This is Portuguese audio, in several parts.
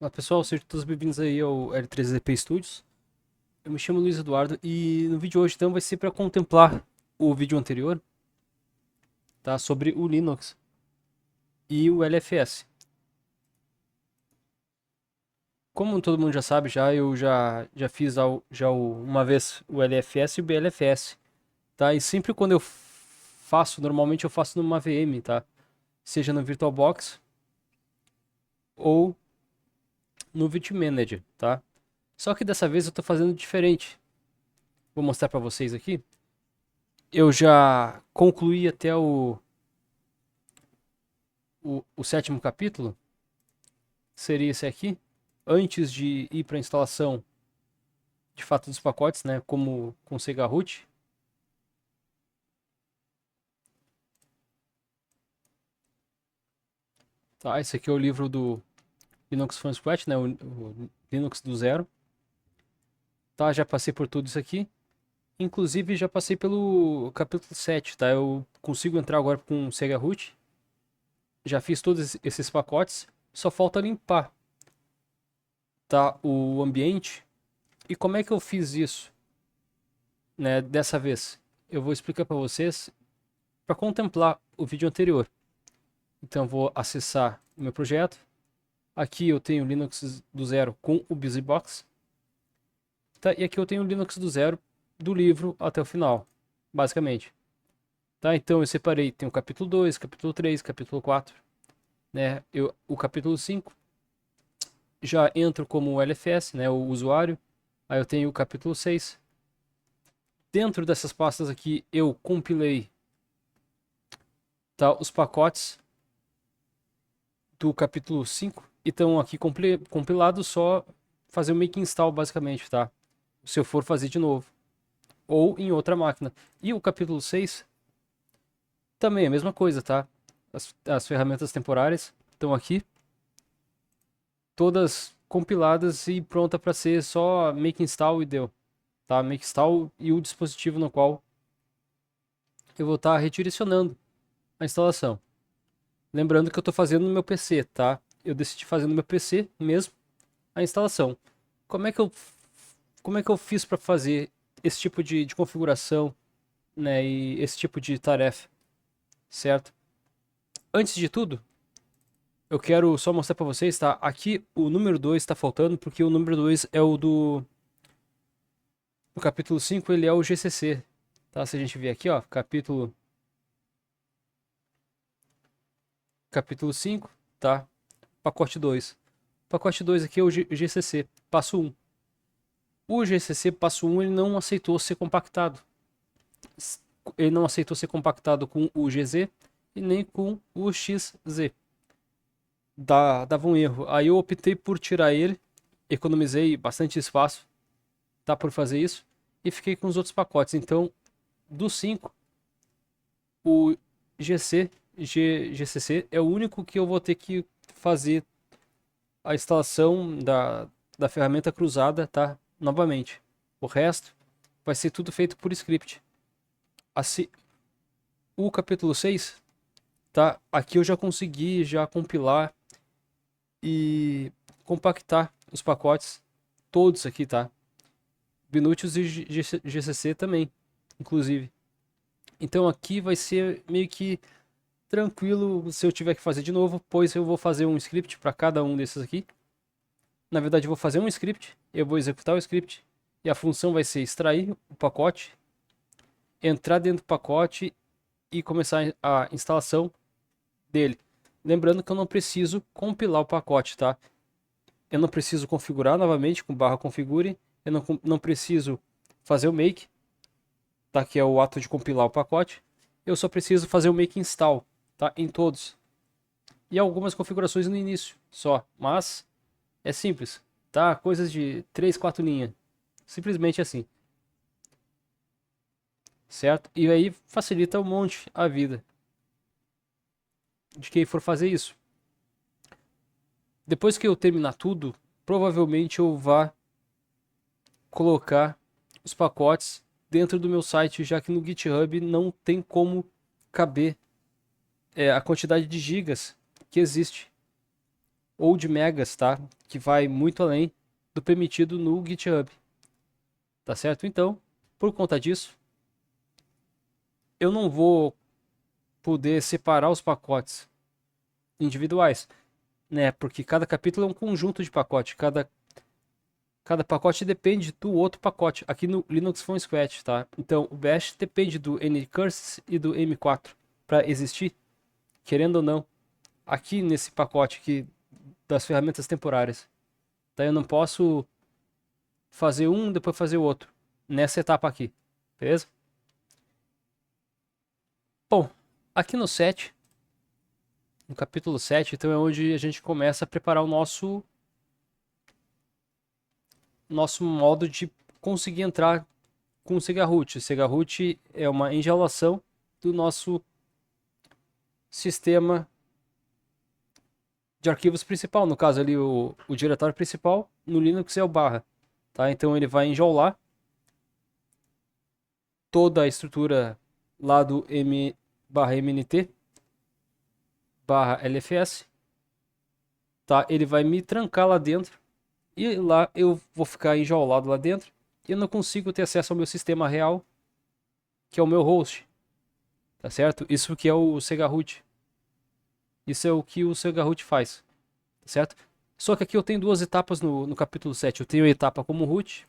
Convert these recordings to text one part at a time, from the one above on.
Olá pessoal, sejam todos bem-vindos aí ao L3DP Studios. Eu me chamo Luiz Eduardo e no vídeo de hoje então vai ser para contemplar o vídeo anterior, tá? Sobre o Linux e o LFS. Como todo mundo já sabe, eu já fiz uma vez o LFS e o BLFS, tá? E sempre quando eu faço, normalmente eu faço numa VM, tá? Seja no VirtualBox ou no VirtManager, tá? Só que dessa vez eu estou fazendo diferente. Vou mostrar para vocês aqui. Eu já concluí até o sétimo capítulo, seria esse aqui, antes de ir para a instalação de fato dos pacotes, né, como com Sega Root. Tá, esse aqui é o livro do Linux from Scratch, né, o Linux do zero. Tá, já passei por tudo isso aqui. Inclusive já passei pelo capítulo 7, tá? Eu consigo entrar agora com Sega Root. Já fiz todos esses pacotes, só falta limpar, tá, o ambiente. E como é que eu fiz isso, né, dessa vez? Eu vou explicar para vocês para contemplar o vídeo anterior. Então vou acessar o meu projeto. Aqui eu tenho o Linux do zero com o BusyBox. Tá? E aqui eu tenho o Linux do zero do livro até o final, basicamente. Tá? Então eu separei, tem o capítulo 2, capítulo 3, capítulo 4. Né? O capítulo 5 já entro como LFS, né? O usuário. Aí eu tenho o capítulo 6. Dentro dessas pastas aqui eu compilei, tá, os pacotes do capítulo 5 e estão aqui compilados, só fazer o make install basicamente, tá? Se eu for fazer de novo ou em outra máquina. E o capítulo 6 também é a mesma coisa, tá? As ferramentas temporárias estão aqui, todas compiladas e pronta para ser só make install e deu, tá? Make install e o dispositivo no qual eu vou estar redirecionando a instalação. Lembrando que eu estou fazendo no meu PC, tá? Eu decidi fazer no meu PC mesmo a instalação. Como é que eu, como é que eu fiz para fazer esse tipo de configuração, né, e esse tipo de tarefa, certo? Antes de tudo, eu quero só mostrar para vocês, tá? Aqui o número 2 está faltando porque o número 2 é o do capítulo 5, ele é o GCC, tá? Se a gente ver aqui, ó, capítulo 5, tá? Pacote 2. Pacote 2 aqui é o GCC, passo 1. O GCC passo 1 ele não aceitou ser compactado. Ele não aceitou ser compactado com o GZ e nem com o XZ. Dava um erro. Aí eu optei por tirar ele, economizei bastante espaço, tá, por fazer isso, e fiquei com os outros pacotes. Então, do 5, o GCC é o único que eu vou ter que fazer a instalação da ferramenta cruzada, tá, novamente. O resto vai ser tudo feito por script. Assim, o capítulo 6, tá, aqui eu já consegui já compilar e compactar os pacotes todos aqui, tá? Binútios e GCC também, inclusive. Então aqui vai ser meio que tranquilo se eu tiver que fazer de novo, pois eu vou fazer um script para cada um desses aqui. Na verdade, eu vou fazer um script, eu vou executar o script e a função vai ser extrair o pacote, entrar dentro do pacote e começar a instalação dele. Lembrando que eu não preciso compilar o pacote, tá? Eu não preciso configurar novamente com barra configure, eu não preciso fazer o make, tá? Que é o ato de compilar o pacote. Eu só preciso fazer o make install, tá? Em todos. E algumas configurações no início só, mas é simples, tá? Coisas de 3, 4 linhas. Simplesmente assim, certo? E aí facilita um monte a vida de quem for fazer isso. Depois que eu terminar tudo, provavelmente eu vá colocar os pacotes dentro do meu site, já que no GitHub não tem como caber a quantidade de gigas que existe ou de megas, tá? Que vai muito além do permitido no GitHub, tá certo? Então, por conta disso, eu não vou poder separar os pacotes individuais, né? Porque cada capítulo é um conjunto de pacote, cada pacote depende do outro pacote, aqui no Linux from Scratch, tá? Então, o Bash depende do Ncurses e do M4 para existir, querendo ou não, aqui nesse pacote aqui das ferramentas temporárias. Tá? Eu não posso fazer um, depois fazer o outro, nessa etapa aqui, beleza? Bom, aqui no 7, no capítulo 7, então é onde a gente começa a preparar o nosso modo de conseguir entrar com o Sega Root. O Sega Root é uma enjaulação do nosso sistema de arquivos principal. No caso ali, o diretório principal no Linux é o barra. Tá? Então ele vai enjaular toda a estrutura lá do M barra MNT barra LFS. Tá? Ele vai me trancar lá dentro e lá eu vou ficar enjaulado lá dentro. E eu não consigo ter acesso ao meu sistema real, que é o meu host. Tá certo? Isso que é o Sega Root. Isso é o que o Sega Root faz. Tá certo? Só que aqui eu tenho duas etapas no capítulo 7. Eu tenho a etapa como root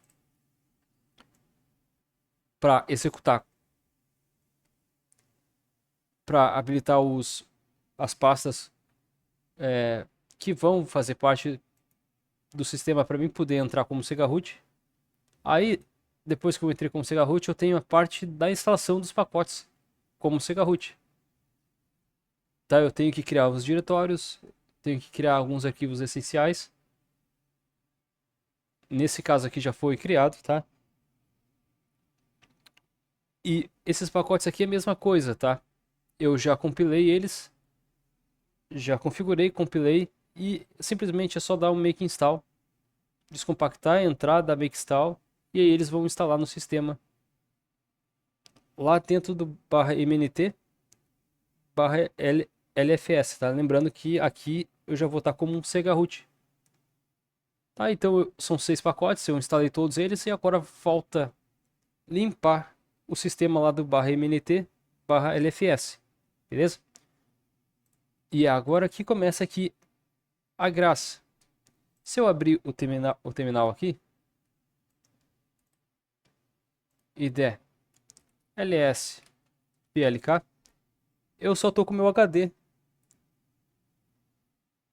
para executar, para habilitar as pastas que vão fazer parte do sistema para mim poder entrar como Sega Root. Aí, depois que eu entrei como Sega Root, eu tenho a parte da instalação dos pacotes como Sega Root. Tá? Eu tenho que criar os diretórios, tenho que criar alguns arquivos essenciais. Nesse caso aqui já foi criado, tá? E esses pacotes aqui é a mesma coisa, tá? Eu já compilei eles, já configurei, compilei e simplesmente é só dar um make install, descompactar, entrar, dar make install e aí eles vão instalar no sistema lá dentro do barra mnt barra lfs, tá? Lembrando que aqui eu já vou estar como um Sega Root. Tá, então são 6 pacotes, eu instalei todos eles e agora falta limpar o sistema lá do barra mnt barra lfs, beleza? E é agora que começa aqui a graça. Se eu abrir o terminal aqui e der ls plk, eu só tô com o meu HD.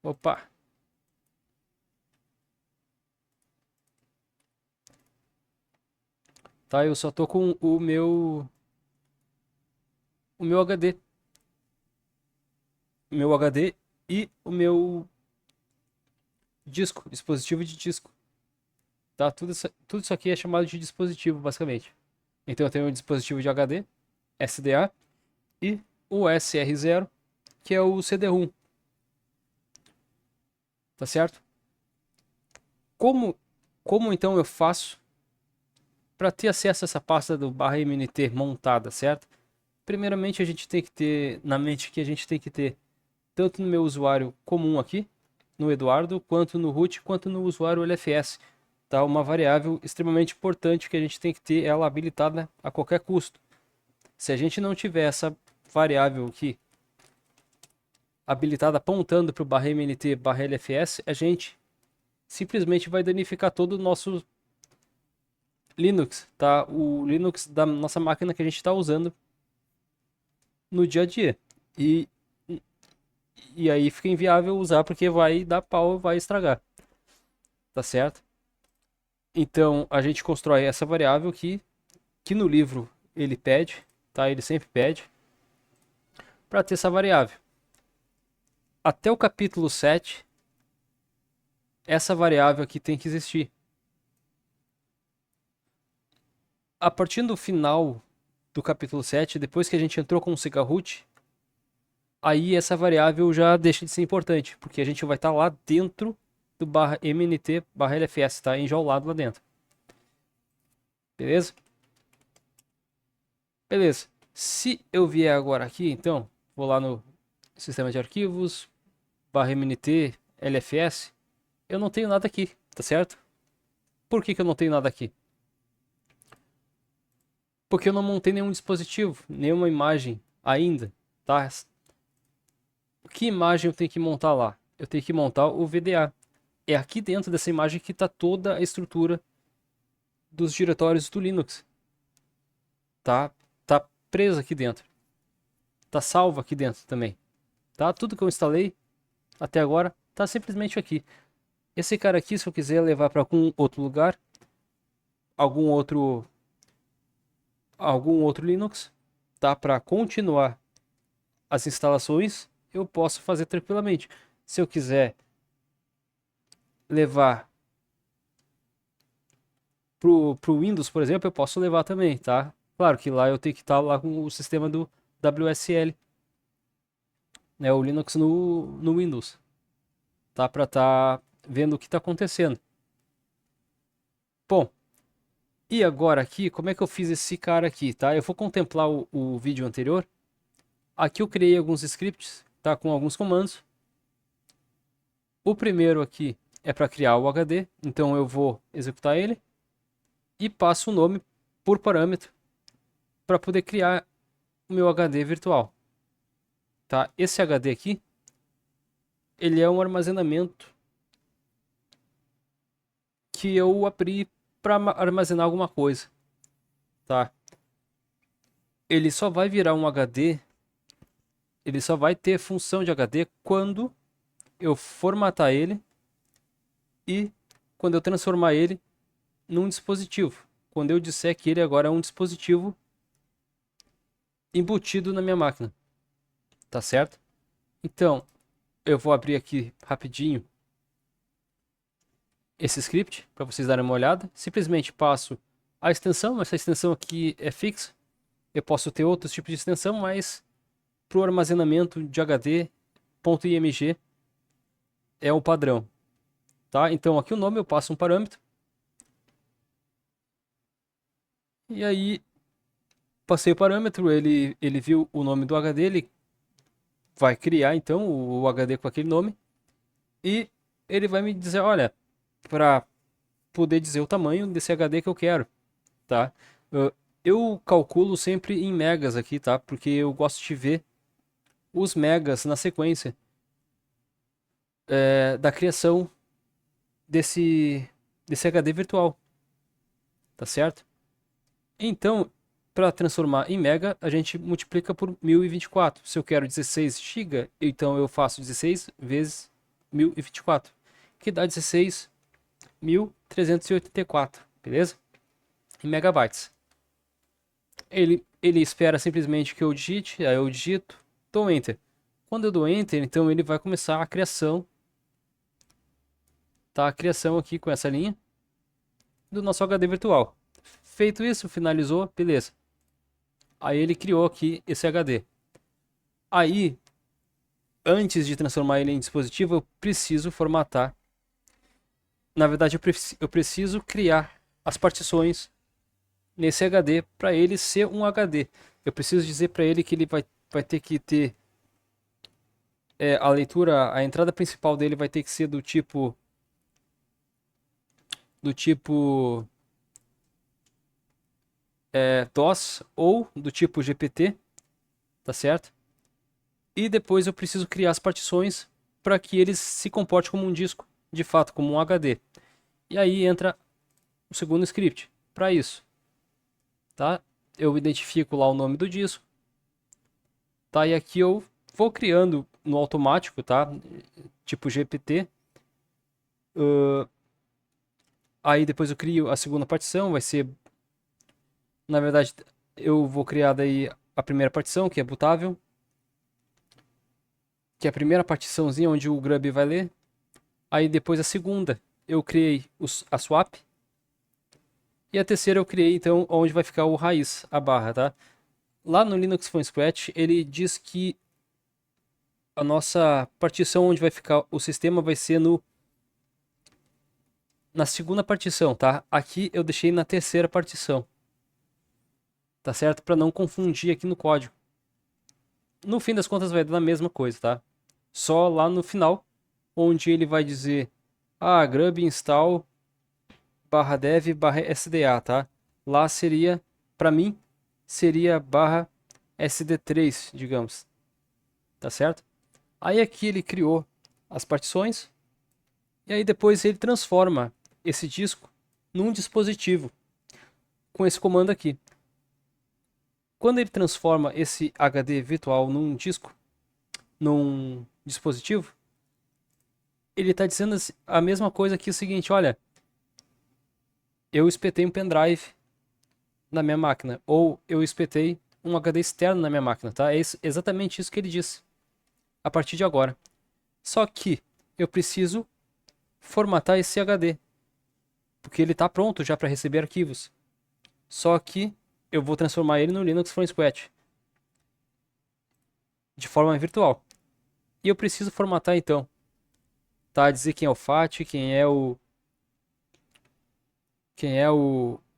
Opa, tá? Eu só tô com o meu HD, e o meu dispositivo de disco, tá? Tudo isso aqui é chamado de dispositivo, basicamente. Então eu tenho um dispositivo de HD, SDA e o SR0, que é o CD-ROM, tá certo? Como, como então eu faço para ter acesso a essa pasta do barra MNT montada, certo? Primeiramente a gente tem que ter na mente que a gente tem que ter tanto no meu usuário comum aqui, no Eduardo, quanto no root, quanto no usuário LFS. Tá? Uma variável extremamente importante que a gente tem que ter ela habilitada a qualquer custo. Se a gente não tiver essa variável aqui habilitada apontando para o barra MNT barra LFS, a gente simplesmente vai danificar todo o nosso Linux, tá? O Linux da nossa máquina que a gente está usando no dia a dia. E, e aí fica inviável usar porque vai dar pau, vai estragar, tá certo? Então a gente constrói essa variável que no livro ele pede, tá? Ele sempre pede para ter essa variável. Até o capítulo 7, essa variável aqui tem que existir. A partir do final do capítulo 7, depois que a gente entrou com o Sega Root, aí essa variável já deixa de ser importante, porque a gente vai estar lá dentro do barra mnt barra lfs, tá? Enjaulado lá dentro. Beleza? Beleza. Se eu vier agora aqui, então, vou lá no sistema de arquivos, barra mnt LFS, eu não tenho nada aqui, tá certo? Por que que eu não tenho nada aqui? Porque eu não montei nenhum dispositivo, nenhuma imagem ainda, tá? Que imagem eu tenho que montar lá? Eu tenho que montar o VDA. É aqui dentro dessa imagem que está toda a estrutura dos diretórios do Linux. Tá presa aqui dentro. Tá salva aqui dentro também. Tá? Tudo que eu instalei até agora tá simplesmente aqui. Esse cara aqui, se eu quiser levar para algum outro lugar, algum outro Linux, tá? Para continuar as instalações, eu posso fazer tranquilamente. Se eu quiser levar pro Windows, por exemplo, eu posso levar também, tá? Claro que lá eu tenho que estar lá com o sistema do WSL, né? O Linux no Windows, tá? Para estar vendo o que está acontecendo. Bom, e agora aqui, como é que eu fiz esse cara aqui, tá? Eu vou contemplar o vídeo anterior. Aqui eu criei alguns scripts, tá? Com alguns comandos. O primeiro aqui é para criar o HD, então eu vou executar ele e passo o nome por parâmetro para poder criar o meu HD virtual, tá? Esse HD aqui, ele é um armazenamento que eu abri para armazenar alguma coisa, tá? Ele só vai virar um HD, ele só vai ter função de HD quando eu formatar ele e quando eu transformar ele num dispositivo. Quando eu disser que ele agora é um dispositivo embutido na minha máquina, tá certo? Então, eu vou abrir aqui rapidinho esse script para vocês darem uma olhada. Simplesmente passo a extensão, essa extensão aqui é fixa. Eu posso ter outros tipos de extensão, mas para o armazenamento de HD, .img é o padrão, tá? Então aqui o nome eu passo um parâmetro. E aí passei o parâmetro, ele viu o nome do HD, ele vai criar então o HD com aquele nome e ele vai me dizer, olha, para poder dizer o tamanho desse HD que eu quero, tá? Eu calculo sempre em megas aqui, tá? Porque eu gosto de ver os megas na sequência da criação desse HD virtual, tá certo? Então, para transformar em mega, a gente multiplica por 1024. Se eu quero 16 GB, então eu faço 16 vezes 1024, que dá 16.384, beleza? Em megabytes. Ele espera simplesmente que eu digite, aí eu digito, dou Enter. Quando eu dou Enter, então ele vai começar a criação, tá? A criação aqui com essa linha do nosso HD virtual. Feito isso, finalizou, beleza. Aí ele criou aqui esse HD. Aí, antes de transformar ele em dispositivo, eu preciso formatar. Na verdade, eu preciso criar as partições nesse HD para ele ser um HD. Eu preciso dizer para ele que ele vai ter que ter a leitura, a entrada principal dele vai ter que ser do tipo DOS ou do tipo GPT, tá certo? E depois eu preciso criar as partições para que eles se comporte como um disco, de fato, como um HD. E aí entra o segundo script para isso, tá? Eu identifico lá o nome do disco, tá? E aqui eu vou criando no automático, tá? Tipo GPT. Aí depois eu crio a segunda partição, vai ser, na verdade, eu vou criar daí a primeira partição, que é bootável, que é a primeira partiçãozinha onde o Grub vai ler. Aí depois a segunda eu criei a swap. E a terceira eu criei então onde vai ficar o raiz, a barra, tá? Lá no Linux from Scratch ele diz que a nossa partição onde vai ficar o sistema vai ser na segunda partição, tá? Aqui eu deixei na terceira partição, tá certo? Para não confundir aqui no código. No fim das contas vai dar a mesma coisa, tá? Só lá no final onde ele vai dizer, grub install /dev /sda, tá? Lá seria, para mim, seria /sd3, digamos, tá certo? Aí aqui ele criou as partições, e aí depois ele transforma esse disco num dispositivo, com esse comando aqui. Quando ele transforma esse HD virtual num disco, num dispositivo, ele está dizendo a mesma coisa que o seguinte, olha, eu espetei um pendrive na minha máquina, ou eu espetei um HD externo na minha máquina, tá? É exatamente isso que ele disse, a partir de agora. Só que eu preciso formatar esse HD, porque ele está pronto já para receber arquivos. Só que eu vou transformar ele no Linux from Scratch, de forma virtual. E eu preciso formatar então, tá? Dizer quem é o FAT, quem é o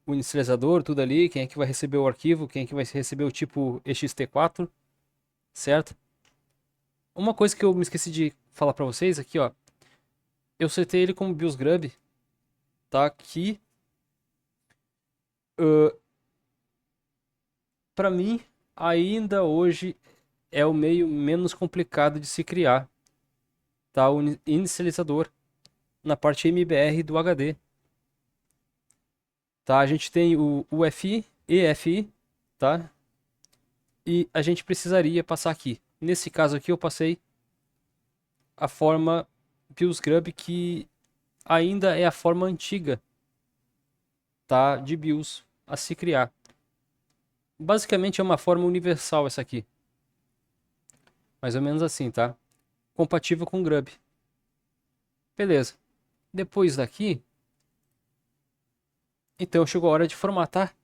inicializador, tudo ali, quem é que vai receber o arquivo, quem é que vai receber o tipo ext4, certo? Uma coisa que eu me esqueci de falar para vocês aqui, ó, eu setei ele como BIOS Grub, tá? Que para mim ainda hoje é o meio menos complicado de se criar, tá? O inicializador na parte MBR do HD, tá? A gente tem o UFI, EFI, tá? E a gente precisaria passar aqui. Nesse caso aqui eu passei a forma BIOS Grub, que ainda é a forma antiga, tá, de BIOS a se criar. Basicamente é uma forma universal essa aqui. Mais ou menos assim, tá? Compatível com Grub. Beleza. Depois daqui, então chegou a hora de formatar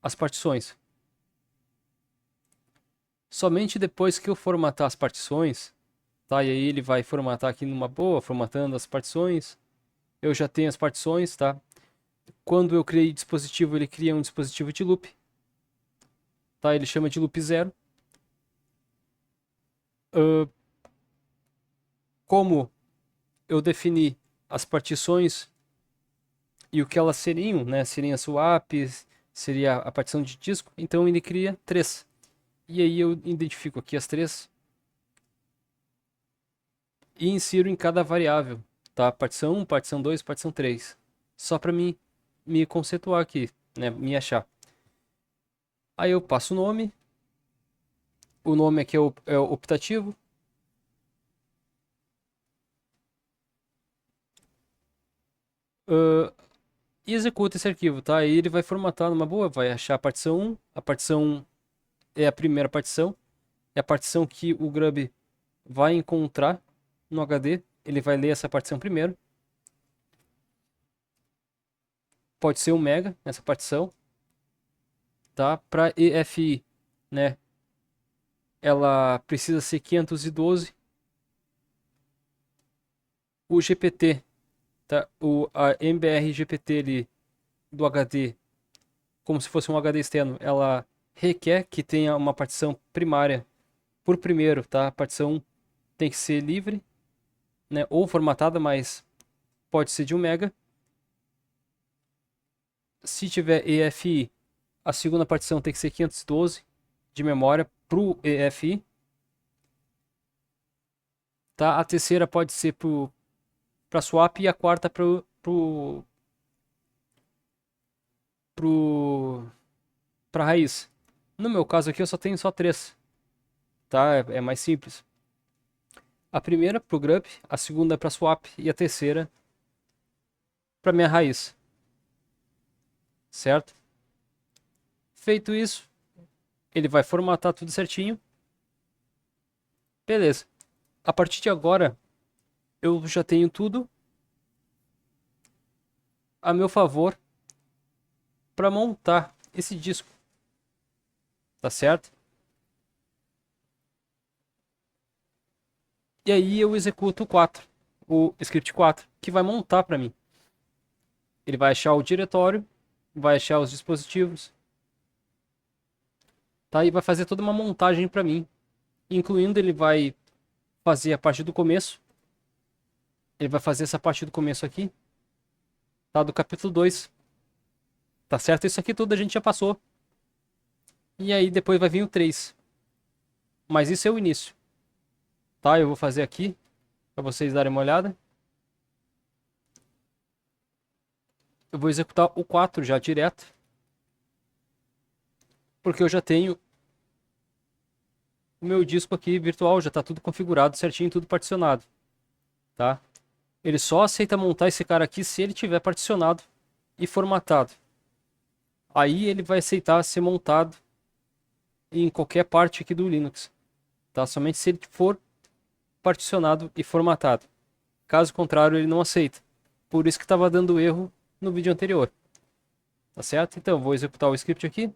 as partições. Somente depois que eu formatar as partições, tá? E aí ele vai formatar aqui numa boa, formatando as partições. Eu já tenho as partições, tá? Quando eu criei dispositivo, ele cria um dispositivo de loop, tá? Ele chama de loop 0. Como eu defini as partições e o que elas seriam, né? Seriam swaps, seria a partição de disco, então ele cria 3. E aí eu identifico aqui as 3 e insiro em cada variável, tá? Partição 1, partição 2, partição 3. Só para me conceituar aqui, né? Me achar. Aí eu passo o nome aqui é o optativo. E executa esse arquivo, tá? Aí ele vai formatar numa boa, vai achar a partição 1. A partição 1 é a primeira partição, é a partição que o Grub vai encontrar no HD. Ele vai ler essa partição primeiro. Pode ser 1 mega essa partição, tá? Para EFI, né? Ela precisa ser 512. O GPT, tá? A MBR GPT ali do HD, como se fosse um HD externo, ela requer que tenha uma partição primária por primeiro, tá? A partição tem que ser livre, né? Ou formatada, mas pode ser de 1 mega. Se tiver EFI, a segunda partição tem que ser 512 de memória pro EFI, tá? A terceira pode ser para swap e a quarta para raiz. No meu caso aqui eu só tenho só 3, tá? É mais simples. A primeira pro grub, a segunda para swap e a terceira para minha raiz. Certo? Feito isso, ele vai formatar tudo certinho. Beleza. A partir de agora, eu já tenho tudo a meu favor para montar esse disco. Tá certo? E aí eu executo o script 4, que vai montar para mim. Ele vai achar o diretório, vai achar os dispositivos, tá? E vai fazer toda uma montagem para mim. Incluindo, ele vai fazer a parte do começo. Ele vai fazer essa parte do começo aqui, tá? Do capítulo 2. Tá certo? Isso aqui tudo a gente já passou. E aí depois vai vir o 3. Mas isso é o início. Tá? Eu vou fazer aqui para vocês darem uma olhada. Eu vou executar o 4 já direto. Porque eu já tenho o meu disco aqui virtual, já tá tudo configurado certinho, tudo particionado. Tá? Ele só aceita montar esse cara aqui se ele tiver particionado e formatado. Aí ele vai aceitar ser montado em qualquer parte aqui do Linux. Tá? Somente se ele for particionado e formatado. Caso contrário, ele não aceita. Por isso que estava dando erro no vídeo anterior. Tá certo? Então, vou executar o script aqui.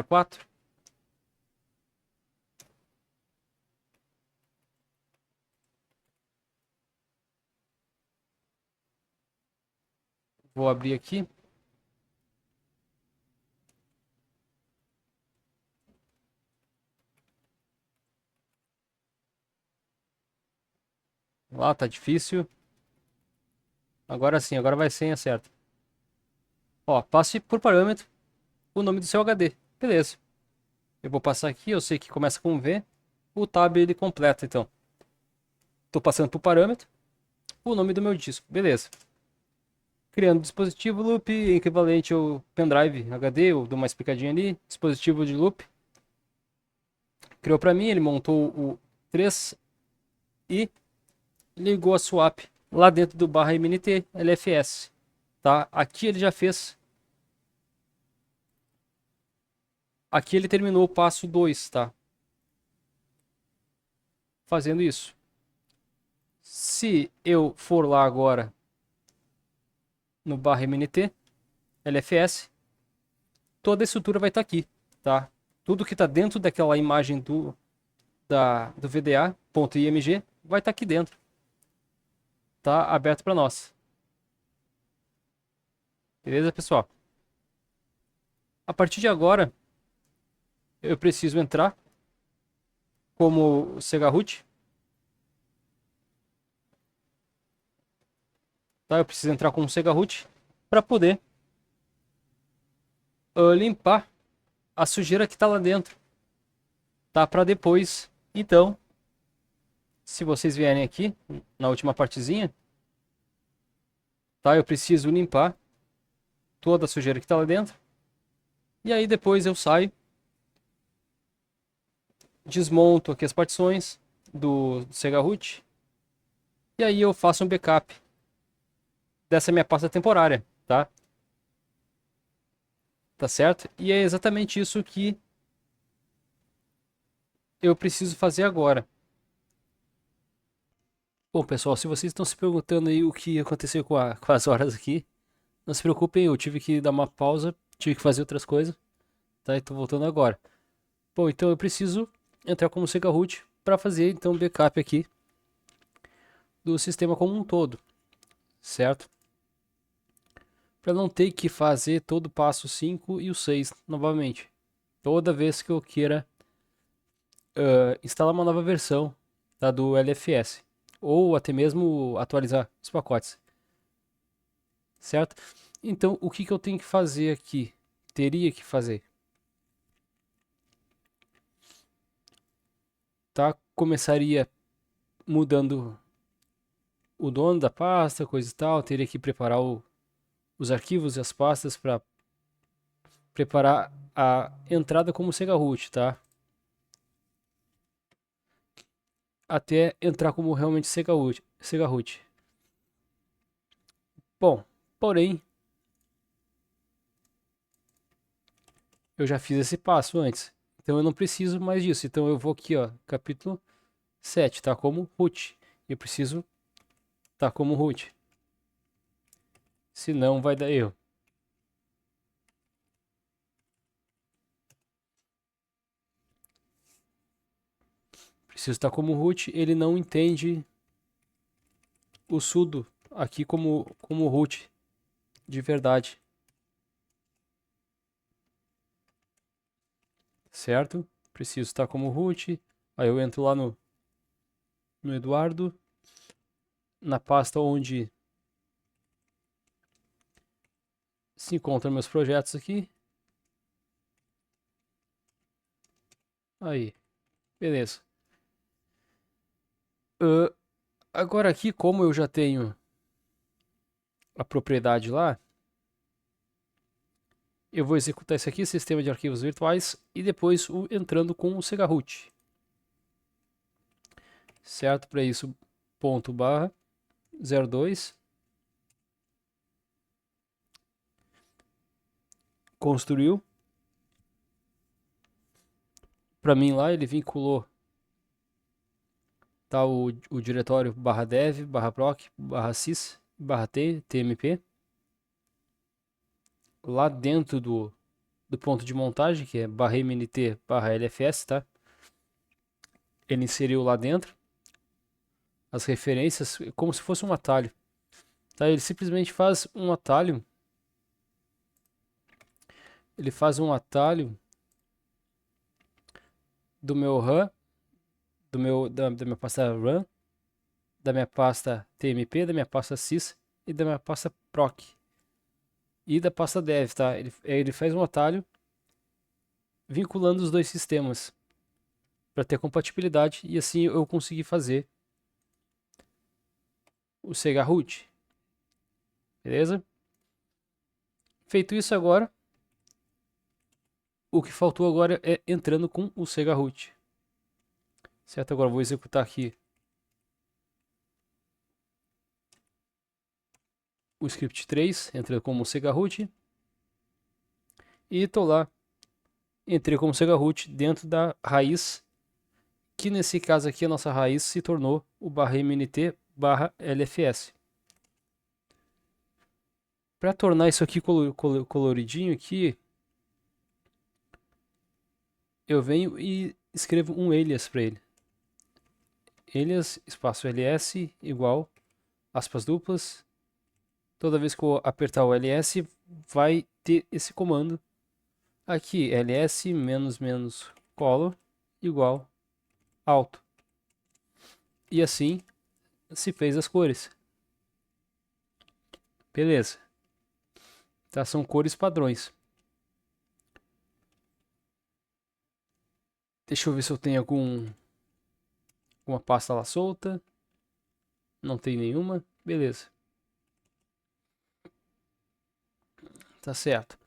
04. Vou abrir aqui. Lá, tá difícil. Agora sim, agora vai senha certa. Ó, passe por parâmetro o nome do seu HD. Beleza. Eu vou passar aqui, eu sei que começa com V. O tab ele completa, então. Tô passando por parâmetro o nome do meu disco. Beleza. Criando dispositivo loop equivalente ao pendrive HD, eu dou uma explicadinha ali. Dispositivo de loop. Criou para mim, ele montou o 3 e ligou a swap lá dentro do barra mnt lfs, tá? Aqui ele já fez. Aqui ele terminou o passo 2, tá? Fazendo isso. Se eu for lá agora no barra mnt lfs, toda a estrutura vai estar aqui, tá? Tudo que está dentro daquela imagem do VDA.img vai estar aqui dentro. Tá aberto para nós. Beleza, pessoal? A partir de agora, eu preciso entrar como Sega Root. Tá? Eu preciso entrar como Sega Root para poder limpar a sujeira que está lá dentro. Tá? Para depois, então, se vocês vierem aqui na última partezinha, tá? Eu preciso limpar toda a sujeira que está lá dentro. E aí depois eu saio, desmonto aqui as partições do Sega Root. E aí eu faço um backup dessa minha pasta temporária, tá? Tá certo? E é exatamente isso que eu preciso fazer agora. Bom, pessoal, se vocês estão se perguntando aí o que aconteceu com as horas aqui, não se preocupem, eu tive que dar uma pausa, tive que fazer outras coisas, tá? E tô voltando agora. Bom, então eu preciso entrar como Sega Root para fazer então um backup aqui do sistema como um todo, certo? Para não ter que fazer todo o passo 5 e o 6 novamente. Toda vez que eu queira instalar uma nova versão, tá, do LFS. Ou até mesmo atualizar os pacotes. Certo? Então, o que, que eu tenho que fazer aqui? Teria que fazer. Tá? Começaria mudando o dono da pasta, coisa e tal. Teria que preparar os arquivos e as pastas para preparar a entrada como Sega Root, tá? Até entrar como realmente Sega Root. Sega Root. Bom, porém, eu já fiz esse passo antes. Então eu não preciso mais disso. Então eu vou aqui, ó, capítulo 7, tá como root. Eu preciso tá como root. Senão vai dar erro. Preciso estar como root, ele não entende o sudo aqui como root de verdade. Certo? Preciso estar como root. Aí eu entro lá no no Eduardo, na pasta onde se encontram meus projetos aqui. Aí, beleza. Agora aqui, como eu já tenho a propriedade lá, eu vou executar isso aqui, sistema de arquivos virtuais, e depois entrando com o Sega Root. Certo? Para isso, ponto barra 02 construiu. Para mim lá ele vinculou tá o diretório barra dev, barra proc, barra sys, barra t, tmp. Lá dentro do ponto de montagem, que é barra mnt barra lfs, tá? Ele inseriu lá dentro as referências como se fosse um atalho. Tá? Ele simplesmente faz um atalho. Ele faz um atalho do meu RAM, da minha pasta RAM, da minha pasta TMP, da minha pasta sys e da minha pasta proc. E da pasta dev, tá? Ele faz um atalho vinculando os dois sistemas para ter compatibilidade e assim eu consegui fazer o Sega Root. Beleza? Feito isso agora, o que faltou agora é entrando com o Sega Root. Certo? Agora eu vou executar aqui o script 3, entrando como Sega Root. E estou lá, entrei como Sega Root dentro da raiz, que nesse caso aqui a nossa raiz se tornou o barra mnt barra lfs. Para tornar isso aqui coloridinho aqui, eu venho e escrevo um alias para ele. Alias, espaço ls, igual, aspas duplas. Toda vez que eu apertar o ls, vai ter esse comando aqui, ls menos menos color igual alto. E assim se fez as cores. Beleza. Tá, são cores padrões. Deixa eu ver se eu tenho alguma pasta lá solta. Não tem nenhuma. Beleza. Tá certo.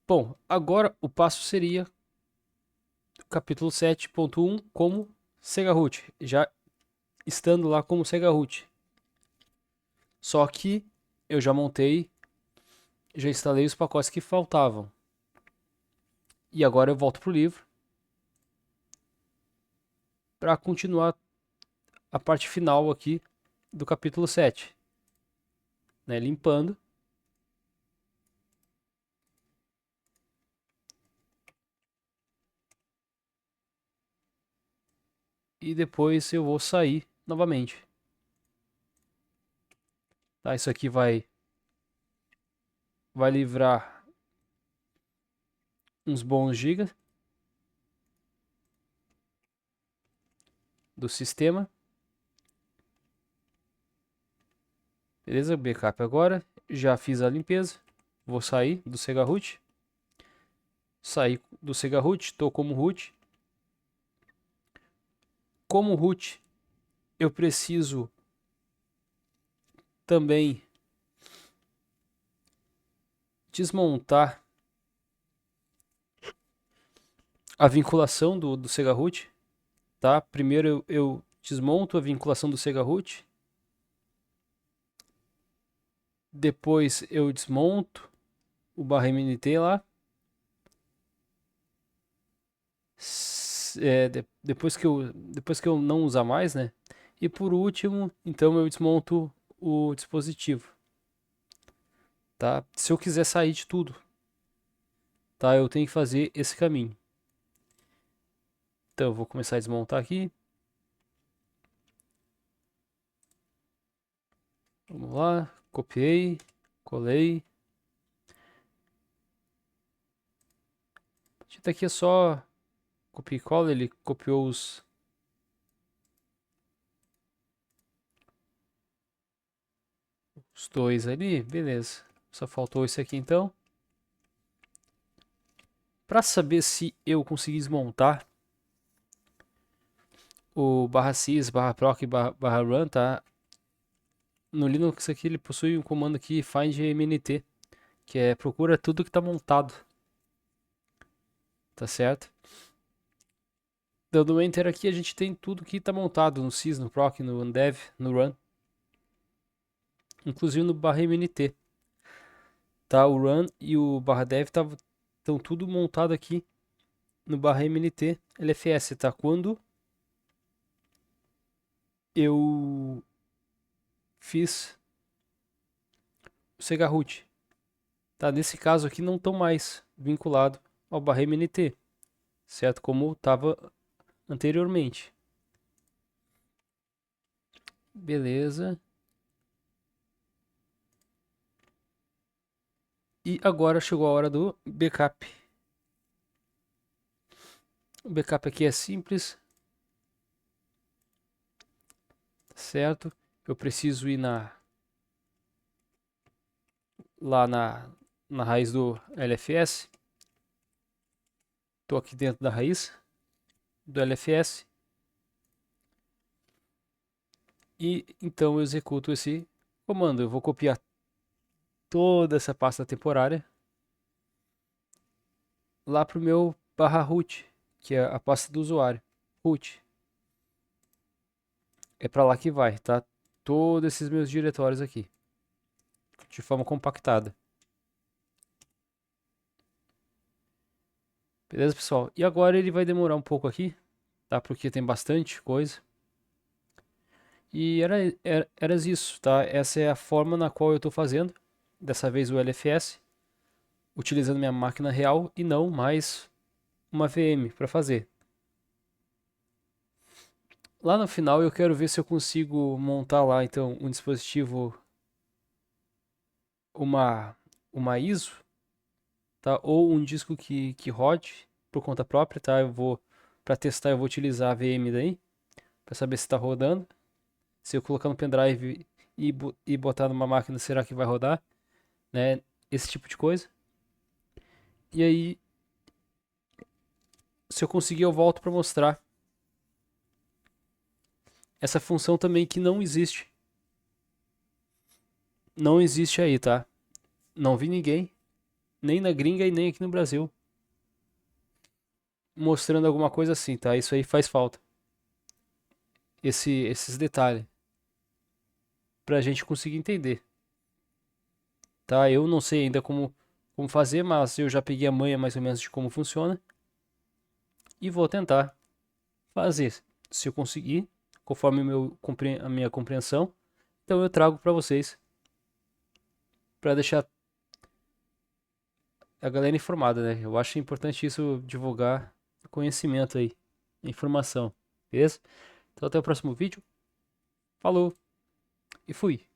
Bom, agora o passo seria capítulo 7.1 como Sega Root. Já estando lá como Sega Root. Só que eu já montei, já instalei os pacotes que faltavam. E agora eu volto pro livro para continuar a parte final aqui do capítulo 7, né, limpando. E depois eu vou sair novamente. Tá, isso aqui vai livrar uns bons gigas do sistema. Beleza? Backup agora. Já fiz a limpeza. Vou sair do Sega Root. Saí do Sega Root, estou como root. Como root, eu preciso também desmontar a vinculação do Sega Root. Tá? Primeiro eu desmonto a vinculação do Sega Root. Depois eu desmonto o barra mnt lá. Depois que eu não usar mais, né? E por último, então eu desmonto o dispositivo, tá? Se eu quiser sair de tudo, tá? Eu tenho que fazer esse caminho. Então eu vou começar a desmontar aqui. Vamos lá, copiei, colei. Aqui é só copia e cola, ele copiou Os dois ali, beleza. Só faltou esse aqui então. Para saber se eu consegui desmontar o /sys, /proc e /run, tá? No Linux aqui ele possui um comando aqui, findmnt, que é procura tudo que está montado, tá certo? Dando enter aqui a gente tem tudo que está montado no sys, no proc, no undev, no run, inclusive no /mnt. Tá, o run e o /dev estão tudo montado aqui no /mnt lfs, tá? Quando eu fiz o Segarroot, tá? Nesse caso aqui não estão mais vinculado ao /mnt, certo? Como estava anteriormente. Beleza. E agora chegou a hora do backup. O backup aqui é simples, certo? Eu preciso ir lá na raiz do LFS. Estou aqui dentro da raiz do LFS. E então eu executo esse comando. Eu vou copiar toda essa pasta temporária lá para o meu /root, que é a pasta do usuário. Root. É para lá que vai, tá? Todos esses meus diretórios aqui, de forma compactada. Beleza, pessoal? E agora ele vai demorar um pouco aqui, tá? Porque tem bastante coisa. E era isso, tá? Essa é a forma na qual eu estou fazendo. Dessa vez o LFS, utilizando minha máquina real e não mais uma VM para fazer. Lá no final eu quero ver se eu consigo montar lá então um dispositivo, uma, uma ISO, tá? Ou um disco que rode por conta própria, tá? Para testar, eu vou utilizar a VM daí, para saber se está rodando. Se eu colocar no pendrive e botar numa máquina, será que vai rodar? Né? Esse tipo de coisa. E aí, se eu conseguir, eu volto para mostrar essa função também que não existe. Não existe aí, tá? Não vi ninguém, nem na gringa e nem aqui no Brasil, mostrando alguma coisa assim, tá? Isso aí faz falta. Esses detalhes pra gente conseguir entender, tá? Eu não sei ainda como fazer, mas eu já peguei a manha mais ou menos de como funciona e vou tentar fazer. Se eu conseguir, conforme a minha compreensão, então eu trago para vocês para deixar a galera informada, né? Eu acho importante isso, divulgar conhecimento aí, informação, beleza? Então até o próximo vídeo. Falou e fui!